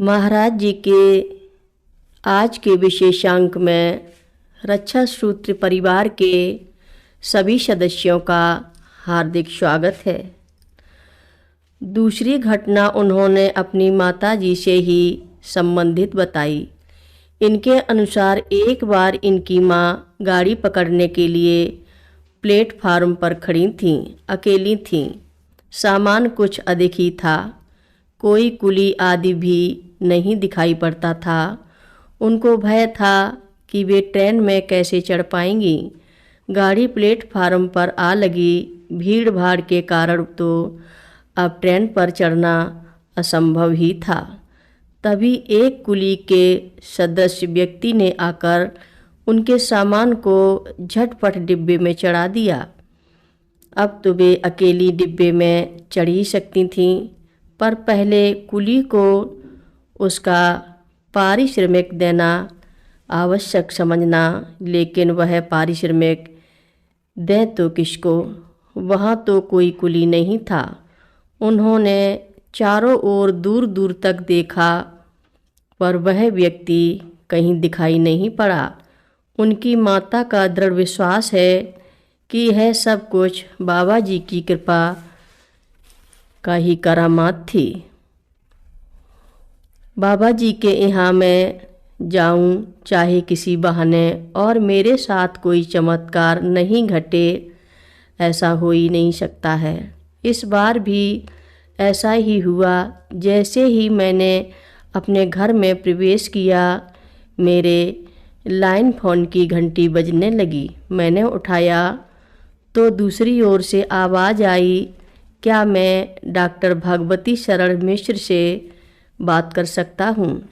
महाराज जी के आज के विशेषांक में रक्षा सूत्र परिवार के सभी सदस्यों का हार्दिक स्वागत है। दूसरी घटना उन्होंने अपनी माता जी से ही संबंधित बताई। इनके अनुसार एक बार इनकी माँ गाड़ी पकड़ने के लिए प्लेटफार्म पर खड़ी थीं, अकेली थीं। सामान कुछ अधिक ही था, कोई कुली आदि भी नहीं दिखाई पड़ता था। उनको भय था कि वे ट्रेन में कैसे चढ़ पाएंगी। गाड़ी प्लेटफार्म पर आ लगी। भीड़ भाड़ के कारण तो अब ट्रेन पर चढ़ना असंभव ही था। तभी एक कुली के सदस्य व्यक्ति ने आकर उनके सामान को झटपट डिब्बे में चढ़ा दिया। अब तो वे अकेली डिब्बे में चढ़ ही सकती थीं, पर पहले कुली को उसका पारिश्रमिक देना आवश्यक समझना। लेकिन वह पारिश्रमिक दे तो किसको? वहाँ तो कोई कुली नहीं था। उन्होंने चारों ओर दूर दूर तक देखा, पर वह व्यक्ति कहीं दिखाई नहीं पड़ा। उनकी माता का दृढ़ विश्वास है कि यह सब कुछ बाबा जी की कृपा का ही करामात थी। बाबा जी के यहाँ मैं जाऊं चाहे किसी बहाने, और मेरे साथ कोई चमत्कार नहीं घटे, ऐसा हो ही नहीं सकता है। इस बार भी ऐसा ही हुआ। जैसे ही मैंने अपने घर में प्रवेश किया, मेरे लैंड फोन की घंटी बजने लगी। मैंने उठाया तो दूसरी ओर से आवाज़ आई, क्या मैं डॉक्टर भगवती शरण मिश्र से बात कर सकता हूँ?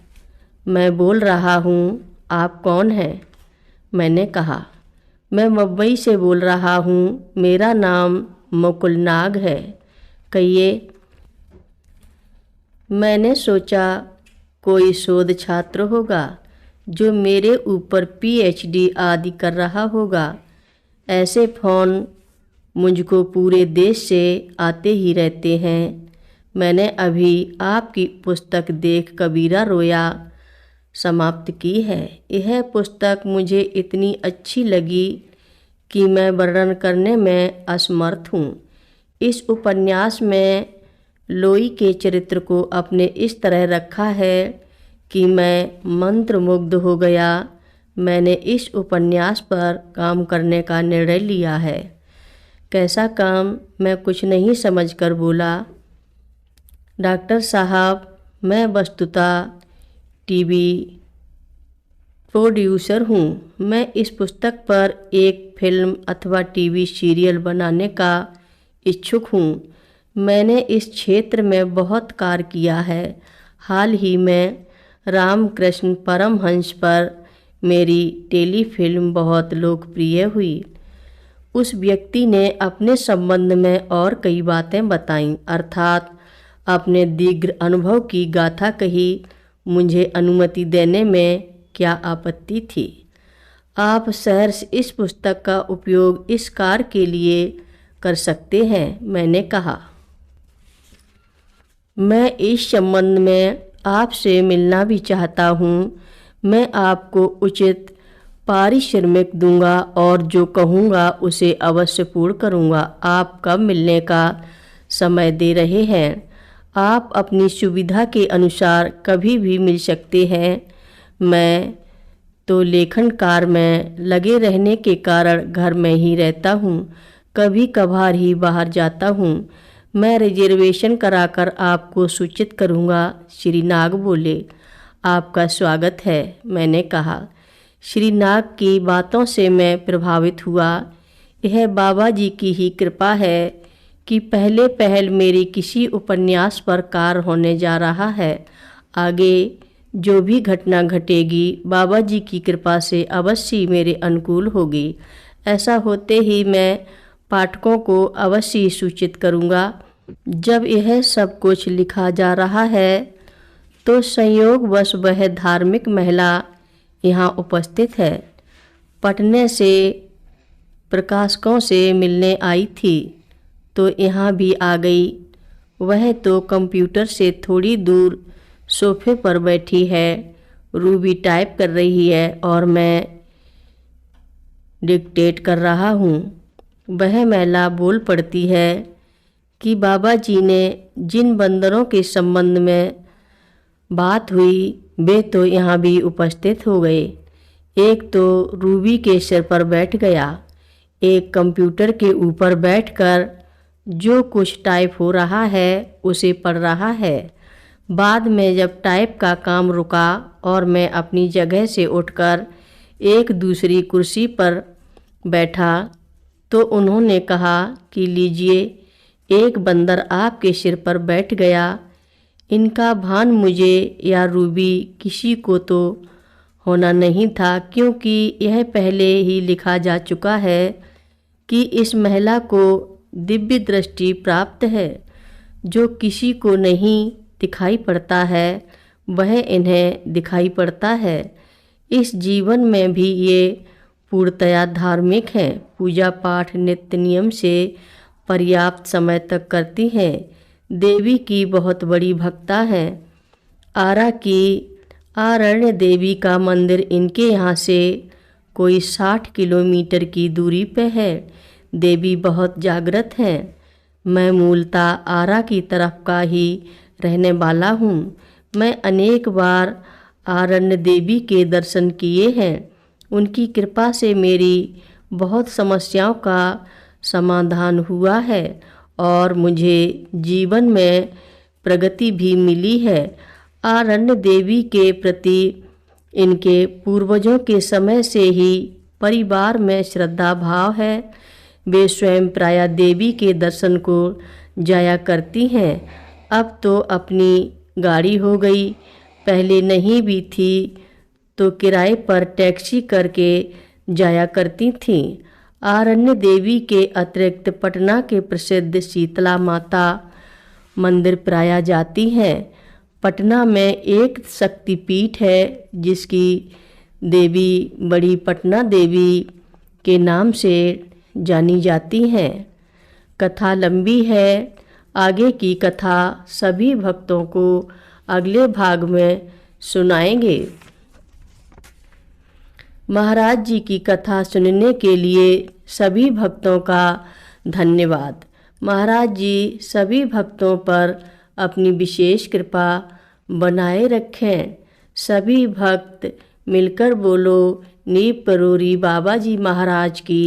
मैं बोल रहा हूँ, आप कौन हैं? मैंने कहा, मैं मुंबई से बोल रहा हूँ, मेरा नाम मुकुल नाग है। कहिए। मैंने सोचा कोई शोध छात्र होगा जो मेरे ऊपर पीएचडी आदि कर रहा होगा। ऐसे फ़ोन मुझको पूरे देश से आते ही रहते हैं। मैंने अभी आपकी पुस्तक देख कबीरा रोया समाप्त की है। यह पुस्तक मुझे इतनी अच्छी लगी कि मैं वर्णन करने में असमर्थ हूँ। इस उपन्यास में लोई के चरित्र को अपने इस तरह रखा है कि मैं मंत्रमुग्ध हो गया। मैंने इस उपन्यास पर काम करने का निर्णय लिया है। कैसा काम? मैं कुछ नहीं समझकर बोला। डॉक्टर साहब, मैं वस्तुतः टीवी प्रोड्यूसर हूँ। मैं इस पुस्तक पर एक फिल्म अथवा टीवी सीरियल बनाने का इच्छुक हूँ। मैंने इस क्षेत्र में बहुत कार्य किया है। हाल ही में रामकृष्ण परमहंस पर मेरी टेलीफिल्म बहुत लोकप्रिय हुई। उस व्यक्ति ने अपने संबंध में और कई बातें बताईं, अर्थात अपने दीर्घ अनुभव की गाथा कही। मुझे अनुमति देने में क्या आपत्ति थी? आप सहर्ष इस पुस्तक का उपयोग इस कार्य के लिए कर सकते हैं, मैंने कहा। मैं इस संबंध में आपसे मिलना भी चाहता हूँ। मैं आपको उचित पारिश्रमिक दूंगा और जो कहूँगा उसे अवश्य पूर्ण करूँगा। आप कब मिलने का समय दे रहे हैं? आप अपनी सुविधा के अनुसार कभी भी मिल सकते हैं। मैं तो लेखन कार्य में लगे रहने के कारण घर में ही रहता हूँ, कभी कभार ही बाहर जाता हूँ। मैं रिजर्वेशन कराकर आपको सूचित करूँगा। श्री नाग बोले। आपका स्वागत है, मैंने कहा। श्री नाग की बातों से मैं प्रभावित हुआ। यह बाबा जी की ही कृपा है कि पहले पहल मेरी किसी उपन्यास पर कार्य होने जा रहा है। आगे जो भी घटना घटेगी बाबा जी की कृपा से अवश्य मेरे अनुकूल होगी। ऐसा होते ही मैं पाठकों को अवश्य सूचित करूँगा। जब यह सब कुछ लिखा जा रहा है तो संयोगवश वह धार्मिक महिला यहाँ उपस्थित है। पटने से प्रकाशकों से मिलने आई थी तो यहाँ भी आ गई। वह तो कंप्यूटर से थोड़ी दूर सोफे पर बैठी है। रूबी टाइप कर रही है और मैं डिक्टेट कर रहा हूँ। वह महिला बोल पड़ती है कि बाबा जी ने जिन बंदरों के संबंध में बात हुई वे तो यहाँ भी उपस्थित हो गए। एक तो रूबी के सिर पर बैठ गया, एक कंप्यूटर के ऊपर बैठकर जो कुछ टाइप हो रहा है उसे पढ़ रहा है। बाद में जब टाइप का काम रुका और मैं अपनी जगह से उठकर एक दूसरी कुर्सी पर बैठा तो उन्होंने कहा कि लीजिए, एक बंदर आपके सिर पर बैठ गया। इनका भान मुझे या रूबी किसी को तो होना नहीं था, क्योंकि यह पहले ही लिखा जा चुका है कि इस महिला को दिव्य दृष्टि प्राप्त है। जो किसी को नहीं दिखाई पड़ता है वह इन्हें दिखाई पड़ता है। इस जीवन में भी ये पूर्णतया धार्मिक हैं। पूजा पाठ नित्य नियम से पर्याप्त समय तक करती हैं। देवी की बहुत बड़ी भक्ता हैं। आरा की आरण्य देवी का मंदिर इनके यहाँ से कोई 60 किलोमीटर की दूरी पे है। देवी बहुत जागृत हैं। मैं मूलतः आरा की तरफ का ही रहने वाला हूँ। मैं अनेक बार आरण्य देवी के दर्शन किए हैं। उनकी कृपा से मेरी बहुत समस्याओं का समाधान हुआ है और मुझे जीवन में प्रगति भी मिली है। आरण्य देवी के प्रति इनके पूर्वजों के समय से ही परिवार में श्रद्धा भाव है। वे स्वयं प्रायः देवी के दर्शन को जाया करती हैं। अब तो अपनी गाड़ी हो गई, पहले नहीं भी थी तो किराए पर टैक्सी करके जाया करती थीं। आरण्य देवी के अतिरिक्त पटना के प्रसिद्ध शीतला माता मंदिर प्रायः जाती हैं। पटना में एक शक्तिपीठ है जिसकी देवी बड़ी पटना देवी के नाम से जानी जाती हैं। कथा लंबी है। आगे की कथा सभी भक्तों को अगले भाग में सुनाएंगे। महाराज जी की कथा सुनने के लिए सभी भक्तों का धन्यवाद। महाराज जी सभी भक्तों पर अपनी विशेष कृपा बनाए रखें। सभी भक्त मिलकर बोलो नीप करोरी बाबा जी महाराज की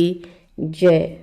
जय।